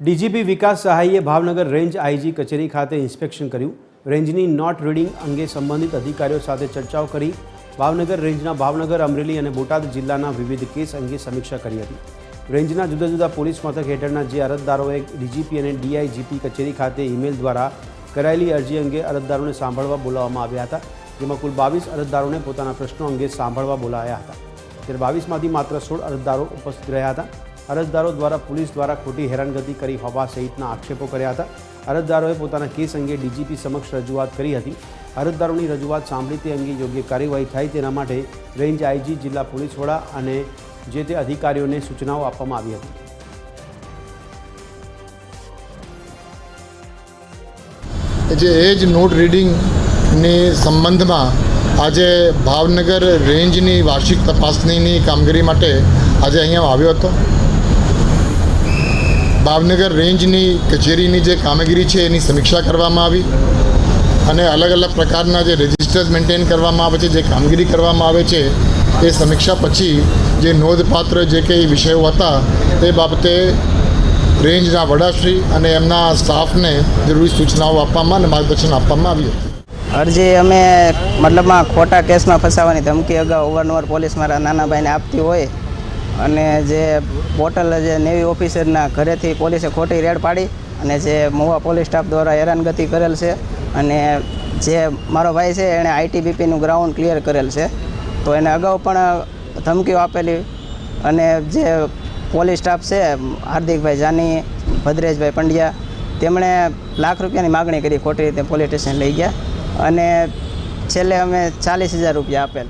DGP વિકાસ સહાયે Bhavnagar range IG કચેરી ખાતે inspection કર્યું। રેન્જની નોટ રીડિંગ અંગે સંબંધિત અધિકારીઓ સાથે ચર્ચાઓ કરી। ભાવનગર રેન્જના ભાવનગર, અમરેલી અને બોટાદ જિલ્લાના વિવિધ કેસ અંગે સમીક્ષા કરી હતી। રેન્જના જુદા જુદા પોલીસ મથક હેઠળના જે અરજદારોએ ડીજીપી અને ડીઆઈજીપી કચેરી ખાતે ઈમેલ દ્વારા કરાયેલી અરજી અંગે અરજદારોને સાંભળવા બોલાવવામાં આવ્યા હતા, જેમાં કુલ 22 અરજદારોને પોતાના પ્રશ્નો અંગે સાંભળવા બોલાવ્યા હતા। ત્યારે 22માંથી માત્ર 16 અરજદારો ઉપસ્થિત રહ્યા હતા। અરજદારો દ્વારા પોલીસ દ્વારા ખોટી હેરાનગતિ કરી હોવા સહિતના આક્ષેપો કર્યા હતા। અરજદારોએ પોતાના કેસ અંગે ડીજીપી સમક્ષ રજૂઆત કરી હતી। અરજદારોની રજૂઆત સાંભળી તે અંગે યોગ્ય કાર્યવાહી થાય તેના માટે રેન્જ આઈજી, જિલ્લા પોલીસ વડા અને જે તે અધિકારીઓને સૂચનાઓ આપવામાં આવી હતી। જે એજ નોટ રીડિંગની સંબંધમાં આજે ભાવનગર રેન્જની વાર્ષિક તપાસણીની કામગીરી માટે આજે અહીંયા આવ્યો હતો। ભાવનગર રેન્જની કચેરીની જે કામગીરી છે એની સમીક્ષા કરવામાં આવી અને અલગ અલગ પ્રકારના જે રજિસ્ટર્સ મેન્ટેન કરવામાં આવે છે, જે કામગીરી કરવામાં આવે છે, એ સમીક્ષા પછી જે નોંધપાત્ર જે કંઈ વિષયો હતા તે બાબતે રેન્જના વડાશ્રી અને એમના સ્ટાફને જરૂરી સૂચનાઓ આપવામાં અને માર્ગદર્શન આપવામાં આવ્યું હતું। અરજી અમે મતલબમાં ખોટા કેસમાં ફસાવાની ધમકી અગાઉ અવારનવાર પોલીસ મારા નાના ભાઈને આપતી હોય અને જે બોટલ જે નેવી ઓફિસરના ઘરેથી પોલીસે ખોટી રેડ પાડી અને જે મહુવા પોલીસ સ્ટાફ દ્વારા હેરાનગતિ કરેલ છે અને જે મારો ભાઈ છે એણે આઈટીબીપીનું ગ્રાઉન્ડ ક્લિયર કરેલ છે, તો એને અગાઉ પણ ધમકીઓ આપેલી અને જે પોલીસ સ્ટાફ છે હાર્દિકભાઈ જાની, ભદ્રેશભાઈ પંડ્યા, તેમણે લાખ રૂપિયાની માગણી કરી, ખોટી રીતે પોલીસ સ્ટેશન લઈ ગયા અને છેલ્લે અમે 40,000 રૂપિયા આપેલ।